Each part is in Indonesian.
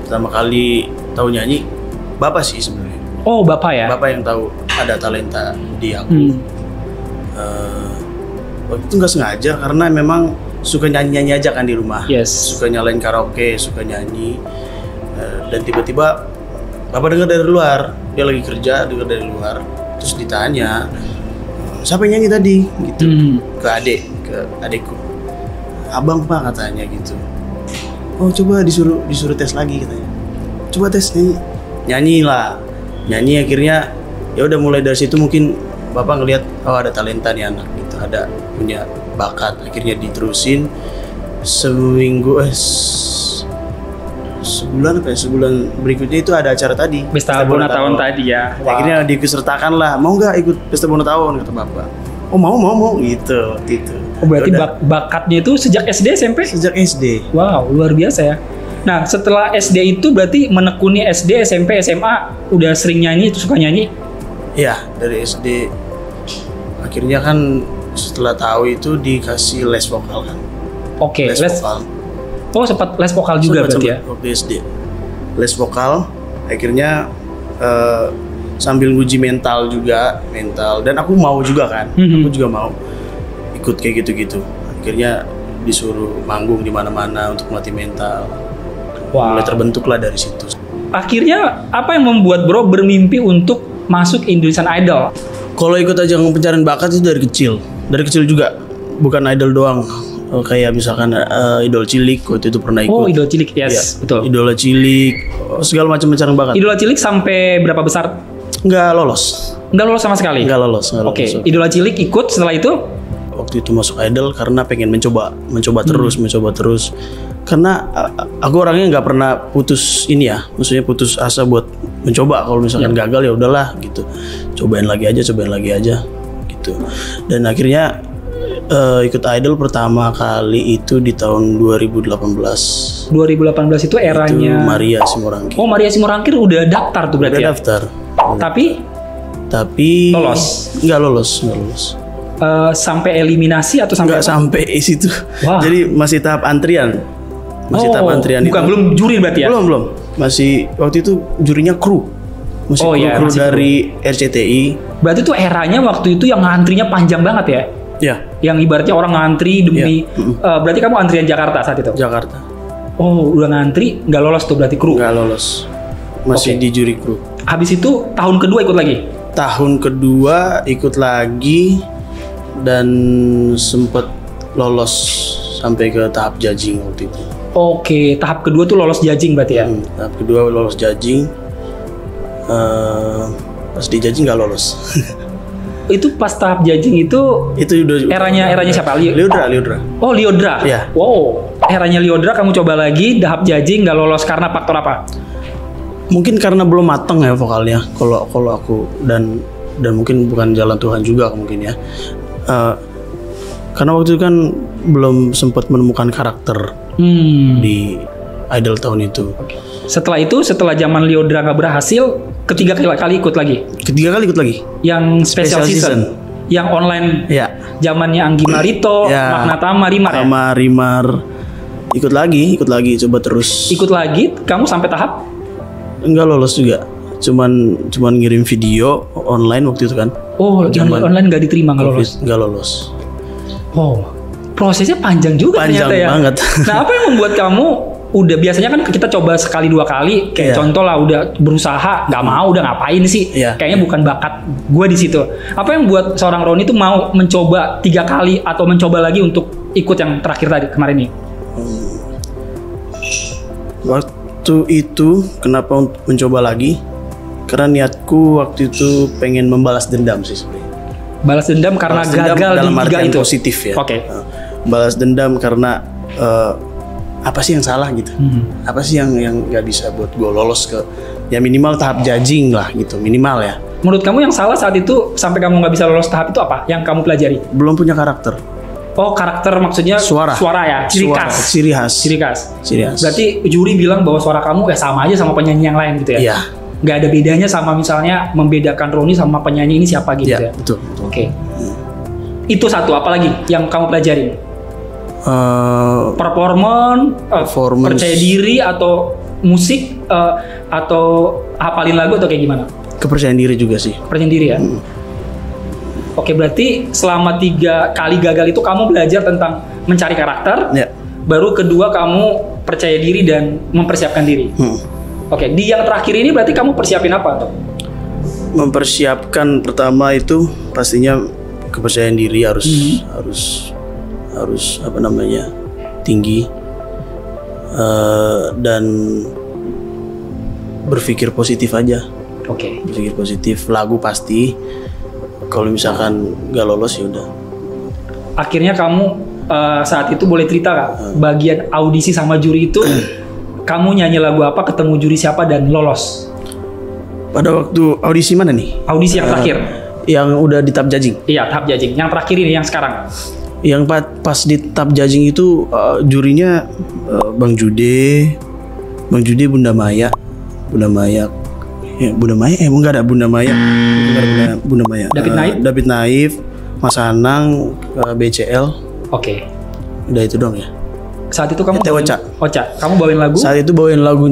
pertama kali tahu nyanyi bapak sih sebenarnya. Oh, bapak ya? Bapak yang tahu ada talenta di aku. Waktu itu nggak sengaja karena memang suka nyanyi aja kan di rumah. Yes. Suka nyalain karaoke, suka nyanyi. Dan tiba-tiba bapak dengar dari luar, dia lagi kerja, dengar dari luar, terus ditanya, siapa yang nyanyi tadi? Gitu. Ke adikku. Abang pak katanya gitu. Oh coba disuruh tes lagi katanya. Coba tes nyanyi lah. Nyanyi akhirnya ya udah mulai dari situ mungkin bapak ngelihat oh ada talenta nih anak gitu, ada punya bakat, akhirnya diterusin sebulan berikutnya itu ada acara tadi Pesta Bona Tahun tadi ya. Akhirnya diikutsertakan lah, mau nggak ikut Pesta Bona Tahun kata bapak. Oh mau gitu. Oh, berarti bakatnya itu sejak SD SMP? Sejak SD. Wow, luar biasa ya. Nah, setelah SD itu berarti menekuni SD, SMP, SMA udah sering nyanyi, itu suka nyanyi? Iya, dari SD. Akhirnya kan setelah tahu itu dikasih les vokal kan. Oke, les vokal. Oh, sempat les vokal juga berarti ya? Waktu SD. Les vokal, akhirnya sambil nguji mental, dan aku mau juga kan. Aku juga mau ikut kayak gitu-gitu. Akhirnya disuruh manggung di mana-mana untuk melatih mental. Mulai terbentuklah dari situ. Akhirnya apa yang membuat bro bermimpi untuk masuk Indonesian Idol? Kalau ikut ajang pencarian bakat itu dari kecil juga, bukan idol doang. Kayak misalkan Idol Cilik waktu itu pernah ikut. Oh, Idol Cilik, yes, ya, betul. Idola Cilik, segala macam pencarian bakat. Idola Cilik sampai berapa besar? Nggak lolos sama sekali. Nggak lolos. Oke. Idola Cilik ikut, setelah itu? Waktu itu masuk idol karena pengen mencoba terus. Karena aku orangnya nggak pernah putus maksudnya putus asa buat mencoba. Kalau misalkan gagal ya udahlah gitu, cobain lagi aja gitu. Dan akhirnya ikut idol pertama kali itu di tahun 2018. 2018 itu eranya itu Maria Simorangkir. Oh, Maria Simorangkir udah daftar tuh berarti. Udah daftar. Tapi lolos. Nggak lolos. Sampai eliminasi atau sampai? Nggak sampai situ. Wow. Jadi masih tahap antrian. Bukan belum juri berarti ya? Belum. Masih waktu itu jurinya kru. Kru dari RCTI. Berarti tuh eranya waktu itu yang ngantrinya panjang banget ya? Ya. Yang ibaratnya orang ngantri demi berarti kamu antrian Jakarta saat itu? Jakarta. Oh, udah ngantri, nggak lolos tuh berarti kru? Nggak lolos. Masih di juri kru. Habis itu tahun kedua ikut lagi? Tahun kedua ikut lagi dan sempet lolos sampai ke tahap judging waktu itu. Oke, tahap kedua tuh lolos judging berarti ya? Tahap kedua lolos judging. Pas di judging nggak lolos. Itu pas tahap judging itu udah eranya siapa? Liodra. Oh, Liodra. Ya. Wow, eranya Liodra kamu coba lagi, tahap judging nggak lolos karena faktor apa? Mungkin karena belum mateng ya vokalnya. Kalau aku dan mungkin bukan jalan Tuhan juga mungkin ya. Karena waktu itu kan belum sempat menemukan karakter di idol tahun itu. Setelah itu, setelah zaman Liodra nggak berhasil, ketiga kali ikut lagi. Yang special season. Yang online. Ya. Zamannya Anggi Marito, Magnatama, Rimar ya. Sama Rimar. Ikut lagi, coba terus. Ikut lagi, kamu sampai tahap? Enggak lolos juga. Cuman ngirim video online waktu itu kan. Oh, yang online nggak diterima, nggak lolos. Nggak lolos. Oh, prosesnya panjang juga ternyata ya. Panjang banget. Nah, apa yang membuat kamu udah biasanya kan kita coba sekali dua kali kayak contoh lah udah berusaha nggak mau udah ngapain sih kayaknya bukan bakat gue di situ. Apa yang buat seorang Roni itu mau mencoba 3 kali atau mencoba lagi untuk ikut yang terakhir tadi kemarin nih? Waktu itu kenapa mencoba lagi? Karena niatku waktu itu pengen membalas dendam sih sebenarnya. Balas dendam karena gagal dalam di 3 itu. Positif ya. Oke. Balas dendam karena apa sih yang salah gitu? Apa sih yang nggak bisa buat gue lolos ke ya minimal tahap judging lah gitu, minimal ya. Menurut kamu yang salah saat itu sampai kamu nggak bisa lolos tahap itu apa? Yang kamu pelajari? Belum punya karakter. Oh, karakter maksudnya suara ya, ciri khas. Berarti juri bilang bahwa suara kamu sama aja sama penyanyi yang lain gitu ya? Iya. Nggak ada bedanya sama misalnya membedakan Roni sama penyanyi ini siapa gitu ya? Betul. Oke. Itu satu, apalagi yang kamu pelajarin? Performance, percaya diri atau musik atau hafalin lagu atau kayak gimana? Kepercayaan diri juga sih. Kepercayaan diri ya. Oke, berarti selama 3 kali gagal itu kamu belajar tentang mencari karakter. Ya. Baru kedua kamu percaya diri dan mempersiapkan diri. Oke, di yang terakhir ini berarti kamu persiapin apa tuh? Mempersiapkan pertama itu pastinya kepercayaan diri harus apa namanya, tinggi, dan berpikir positif aja. Oke. Berpikir positif. Lagu pasti. Kalau misalkan gak lolos ya udah. Akhirnya kamu saat itu boleh cerita Kak, bagian audisi sama juri itu kamu nyanyi lagu apa, ketemu juri siapa dan lolos? Pada waktu audisi mana nih? Audisi yang terakhir. Yang udah di tahap judging. Iya, tahap judging. Yang terakhir ini yang sekarang. Yang pas di tahap judging itu jurinya Bang Jude, Bunda Maya. Enggak ada Bunda Maya. Bunda Maya. David Naif, Mas Anang, BCL. Oke. Udah itu dong ya. Saat itu kamu Ocha. Kamu bawain lagu? Saat itu bawain lagu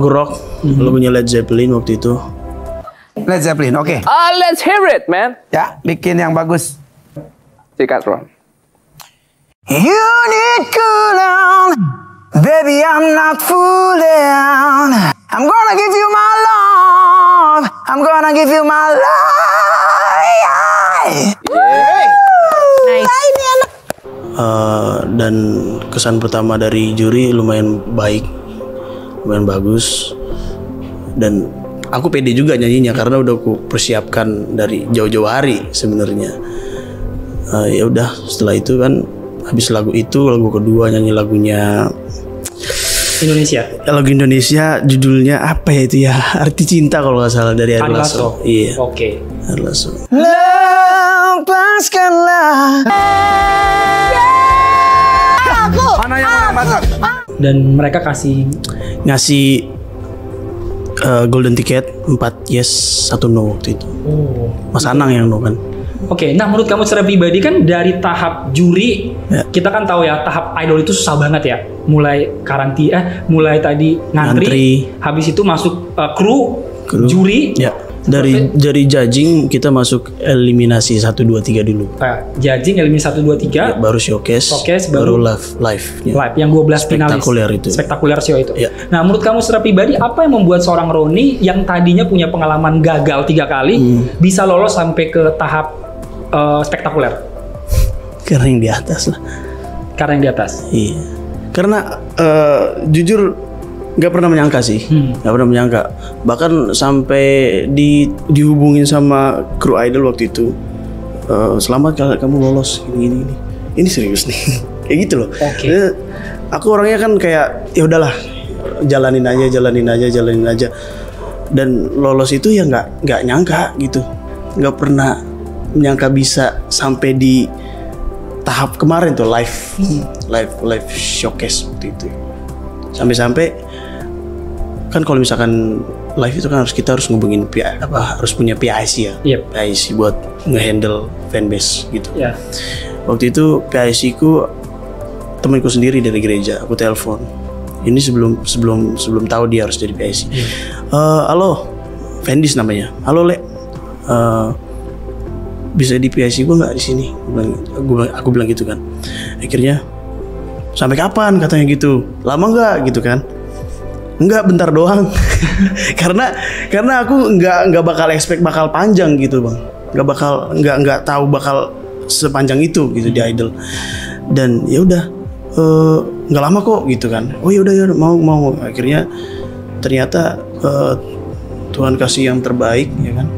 rock, lagunya Led Zeppelin waktu itu. Led Zeppelin, oke. Let's hear it, man. Ya, bikin yang bagus. Sikat, Ron. You need cool down, baby. I'm not fooling. I'm gonna give you my love. I'm gonna give you my life. Nice. Ini anak. Dan kesan pertama dari juri lumayan baik, lumayan bagus, dan aku pede juga nyanyinya karena udah aku persiapkan dari jauh-jauh hari sebenarnya. Ya udah, setelah itu kan habis lagu itu, lagu kedua nyanyi lagunya Indonesia. Lagu Indonesia judulnya apa ya itu ya? Arti Cinta kalau nggak salah, dari Ari Lasso. Iya. Oke. Ari Lasso. Lepaskanlah. Mana yang orang Batak? Dan mereka ngasih golden ticket 4 yes 1 no waktu itu. Mas Anang yang no kan. Oke, nah menurut kamu secara pribadi kan dari tahap juri, kita kan tahu ya tahap idol itu susah banget ya. Mulai mulai tadi ngantri, habis itu masuk kru, juri. Ya. Dari judging kita masuk eliminasi 1 2 3 dulu. Judging eliminasi 1 2 3. Ya, baru showcase baru live. Live yang 12 finalis. Spektakuler show itu. Ya. Nah, menurut kamu secara pribadi apa yang membuat seorang Roni yang tadinya punya pengalaman gagal 3 kali bisa lolos sampai ke tahap spektakuler? Karena yang di atas lah. Karena yang di atas. Iya. Karena jujur nggak pernah menyangka sih, nggak pernah menyangka. Bahkan sampai dihubungin sama kru idol waktu itu, selamat kalau kamu lolos ini. Ini serius nih, kayak gitu loh. Okay. Aku orangnya kan kayak ya udahlah, jalanin aja. Dan lolos itu ya nggak nyangka gitu, nggak pernah menyangka bisa sampai di tahap kemarin tuh live showcase waktu itu. Sampai kan kalau misalkan live itu kan kita harus ngubungin harus punya PIC ya. Yep. PIC buat ngehandle fanbase gitu. Yeah. Waktu itu PIC ku temanku sendiri dari gereja, aku telepon. Ini sebelum tahu dia harus jadi PIC. Halo, Fendis namanya. Halo Le, bisa di PIC gue nggak di sini? Aku bilang gitu kan. Akhirnya sampai kapan katanya gitu, lama nggak gitu kan? Enggak, bentar doang. karena aku nggak bakal expect bakal panjang gitu bang, nggak tahu bakal sepanjang itu gitu di idol. Dan ya udah nggak lama kok gitu kan. Oh ya udah mau. Akhirnya ternyata Tuhan kasih yang terbaik ya kan.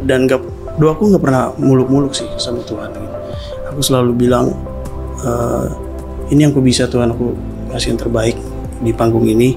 Dan doaku nggak pernah muluk-muluk sih sama Tuhan. Gitu. Aku selalu bilang ini yang aku bisa Tuhan, aku kasih yang terbaik di panggung ini,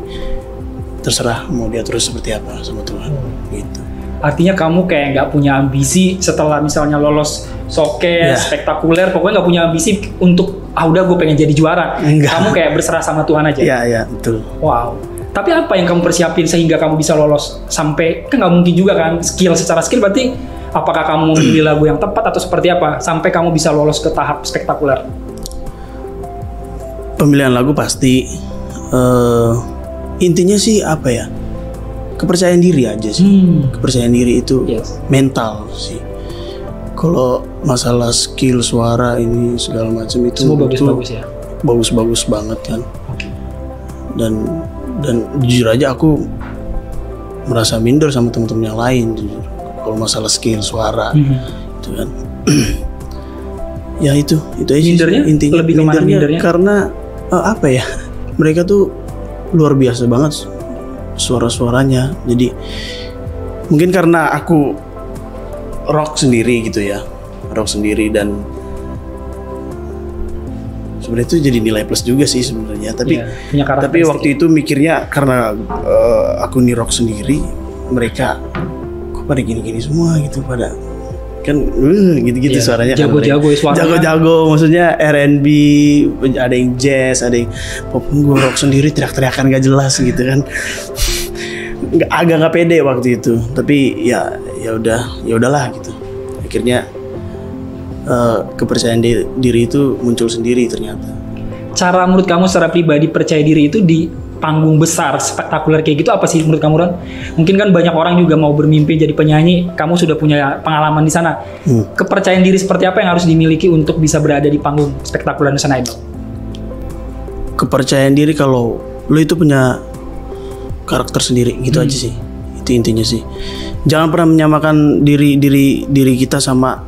terserah mau dia terus seperti apa sama Tuhan gitu. Artinya kamu kayak nggak punya ambisi setelah misalnya lolos showcase spektakuler, pokoknya nggak punya ambisi untuk udah gue pengen jadi juara. Enggak. Kamu kayak berserah sama Tuhan aja. Iya betul. Wow. Tapi apa yang kamu persiapin sehingga kamu bisa lolos sampai, kan nggak mungkin juga kan secara skill berarti apakah kamu memilih lagu yang tepat atau seperti apa sampai kamu bisa lolos ke tahap spektakuler? Pemilihan lagu pasti, intinya sih apa ya? Kepercayaan diri aja sih. Kepercayaan diri itu mental sih. Kalau masalah skill suara ini segala macam itu semua bagus-bagus ya. Bagus-bagus banget kan. Dan jujur aja aku merasa minder sama teman-teman yang lain jujur. Kalau masalah skill suara itu kan. Ya itu aja mindernya, intinya. Lebih kemana mindernya? Karena apa ya? Mereka tuh luar biasa banget suara-suaranya. Jadi mungkin karena aku rock sendiri gitu ya, rock sendiri, dan sebenarnya itu jadi nilai plus juga sih sebenarnya. Tapi tapi waktu itu mikirnya karena aku nih rock sendiri, mereka kok pada gini-gini semua gitu, pada kan gitu-gitu suaranya. Jago-jago suaranya. Jago-jago, maksudnya R&B, ada yang jazz, ada yang pop. Gue rock sendiri teriak-teriakan gak jelas gitu kan. Agak nggak pede waktu itu, tapi ya udahlah gitu. Akhirnya kepercayaan diri itu muncul sendiri ternyata. Cara menurut kamu secara pribadi percaya diri itu di panggung besar spektakuler kayak gitu apa sih menurut kamu, Ron? Mungkin kan banyak orang juga mau bermimpi jadi penyanyi, kamu sudah punya pengalaman di sana. Kepercayaan diri seperti apa yang harus dimiliki untuk bisa berada di panggung spektakuler di sana itu? Kepercayaan diri kalau lo itu punya karakter sendiri gitu aja sih. Itu intinya sih. Jangan pernah menyamakan diri kita sama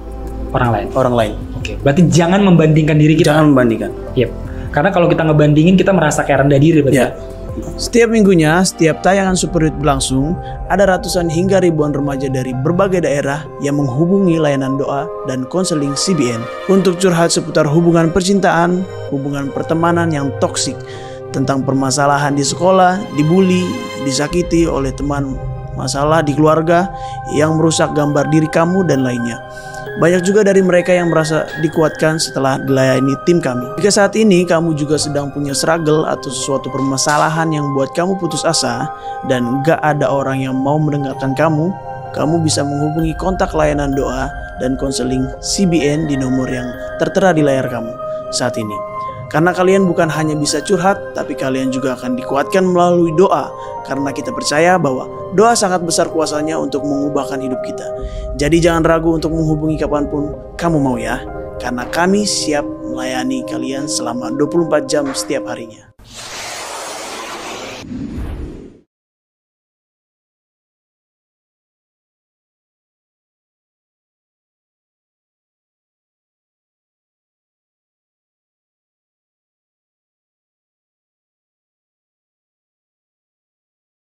orang lain. Oke. Berarti jangan membandingkan diri kita. Jangan membandingkan. Yep. Karena kalau kita ngebandingin kita merasa kayak rendah diri berarti. Ya. Setiap minggunya, setiap tayangan Super Hit berlangsung, ada ratusan hingga ribuan remaja dari berbagai daerah yang menghubungi layanan doa dan konseling CBN untuk curhat seputar hubungan percintaan, hubungan pertemanan yang toksik, tentang permasalahan di sekolah, dibully, disakiti oleh teman, masalah di keluarga yang merusak gambar diri kamu, dan lainnya. Banyak juga dari mereka yang merasa dikuatkan setelah dilayani tim kami. Jika saat ini kamu juga sedang punya struggle atau sesuatu permasalahan yang buat kamu putus asa dan gak ada orang yang mau mendengarkan kamu bisa menghubungi kontak layanan doa dan konseling CBN di nomor yang tertera di layar kamu saat ini. Karena kalian bukan hanya bisa curhat, tapi kalian juga akan dikuatkan melalui doa. Karena kita percaya bahwa doa sangat besar kuasanya untuk mengubahkan hidup kita. Jadi jangan ragu untuk menghubungi kapanpun kamu mau ya. Karena kami siap melayani kalian selama 24 jam setiap harinya.